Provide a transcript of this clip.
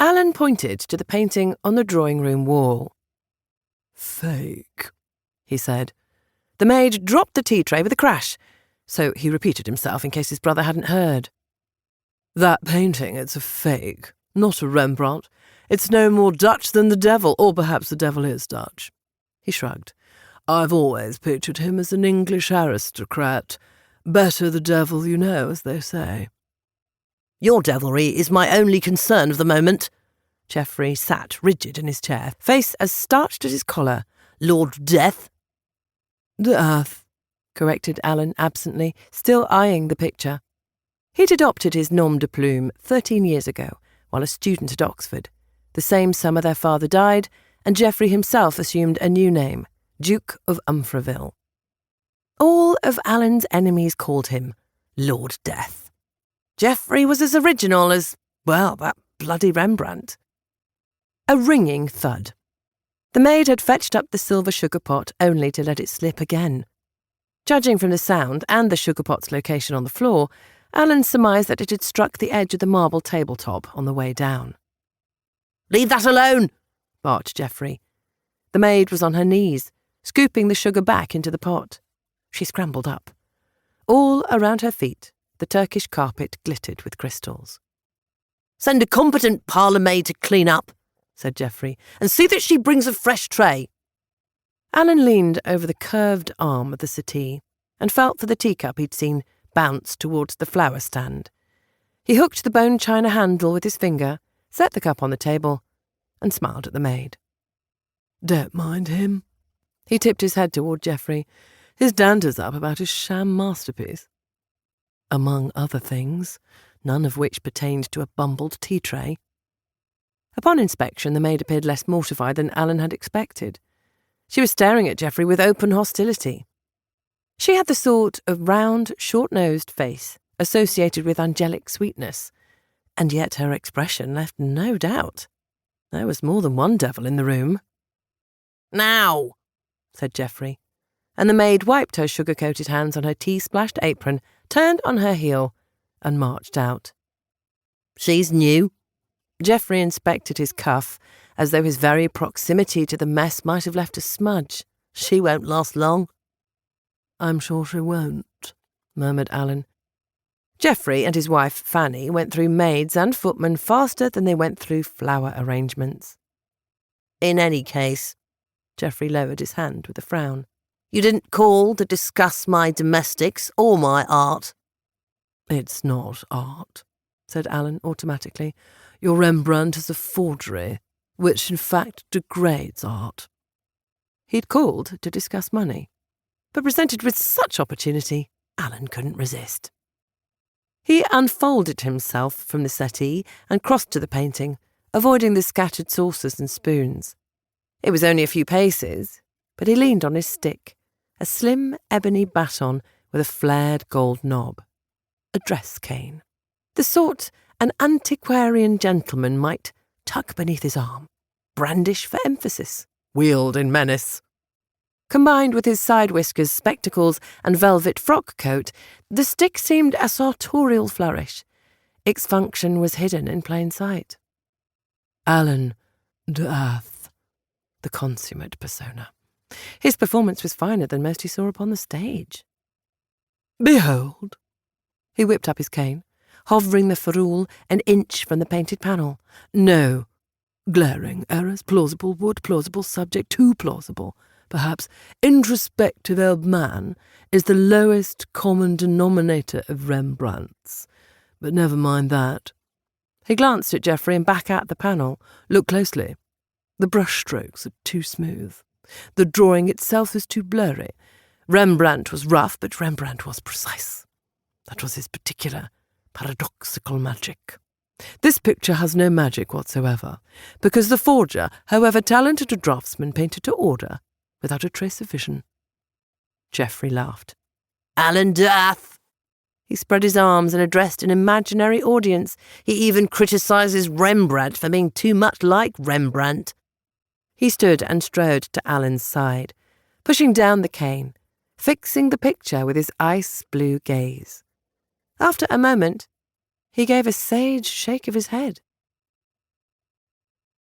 Alan pointed to the painting on the drawing-room wall. "Fake," he said. The maid dropped the tea tray with a crash, so he repeated himself in case his brother hadn't heard. "That painting, it's a fake, not a Rembrandt. It's no more Dutch than the devil, or perhaps the devil is Dutch." He shrugged. "I've always pictured him as an English aristocrat. Better the devil, you know, as they say." "Your devilry is my only concern of the moment." Geoffrey sat rigid in his chair, face as starched as his collar. "Lord Death?" "Death," corrected Alan absently, still eyeing the picture. He'd adopted his nom de plume 13 years ago, while a student at Oxford. The same summer their father died, and Geoffrey himself assumed a new name, Duke of Umfraville. All of Alan's enemies called him Lord Death. Geoffrey was as original as, well, that bloody Rembrandt. A ringing thud. The maid had fetched up the silver sugar pot only to let it slip again. Judging from the sound and the sugar pot's location on the floor, Alan surmised that it had struck the edge of the marble tabletop on the way down. "Leave that alone!" barked Geoffrey. The maid was on her knees, scooping the sugar back into the pot. She scrambled up. All around her feet, the Turkish carpet glittered with crystals. "Send a competent parlour maid to clean up," said Geoffrey, "and see that she brings a fresh tray." Alan leaned over the curved arm of the settee and felt for the teacup he'd seen bounce towards the flower stand. He hooked the bone china handle with his finger, set the cup on the table, and smiled at the maid. "Don't mind him." He tipped his head toward Geoffrey. "His dander's up about his sham masterpiece." Among other things, none of which pertained to a bumbled tea tray. Upon inspection, the maid appeared less mortified than Alan had expected. She was staring at Geoffrey with open hostility. She had the sort of round, short-nosed face associated with angelic sweetness, and yet her expression left no doubt. There was more than one devil in the room. "Now," said Geoffrey, and the maid wiped her sugar-coated hands on her tea-splashed apron, turned on her heel, and marched out. "She's new." Geoffrey inspected his cuff, as though his very proximity to the mess might have left a smudge. "She won't last long." "I'm sure she won't," murmured Alan. Geoffrey and his wife Fanny went through maids and footmen faster than they went through flower arrangements. "In any case," Geoffrey lowered his hand with a frown, "you didn't call to discuss my domestics or my art." "It's not art," said Alan automatically. "Your Rembrandt is a forgery, which in fact degrades art." He'd called to discuss money, but presented with such opportunity, Alan couldn't resist. He unfolded himself from the settee and crossed to the painting, avoiding the scattered saucers and spoons. It was only a few paces, but he leaned on his stick, a slim ebony baton with a flared gold knob. A dress cane. The sort an antiquarian gentleman might tuck beneath his arm, brandish for emphasis, wield in menace. Combined with his side whiskers, spectacles, and velvet frock coat, the stick seemed a sartorial flourish. Its function was hidden in plain sight. Alan Death, the consummate persona. His performance was finer than most he saw upon the stage. "Behold!" He whipped up his cane, hovering the ferrule an inch from the painted panel. "No. Glaring errors, plausible wood, plausible subject, too plausible. Perhaps introspective old man is the lowest common denominator of Rembrandts. But never mind that." He glanced at Geoffrey and back at the panel. "Look closely. The brushstrokes are too smooth. The drawing itself is too blurry. Rembrandt was rough, but Rembrandt was precise. That was his particular, paradoxical magic. This picture has no magic whatsoever, because the forger, however talented a draftsman, painted to order, without a trace of vision." Geoffrey laughed. "Alan Death!" He spread his arms and addressed an imaginary audience. "He even criticises Rembrandt for being too much like Rembrandt." He stood and strode to Alan's side, pushing down the cane, fixing the picture with his ice-blue gaze. After a moment, he gave a sage shake of his head.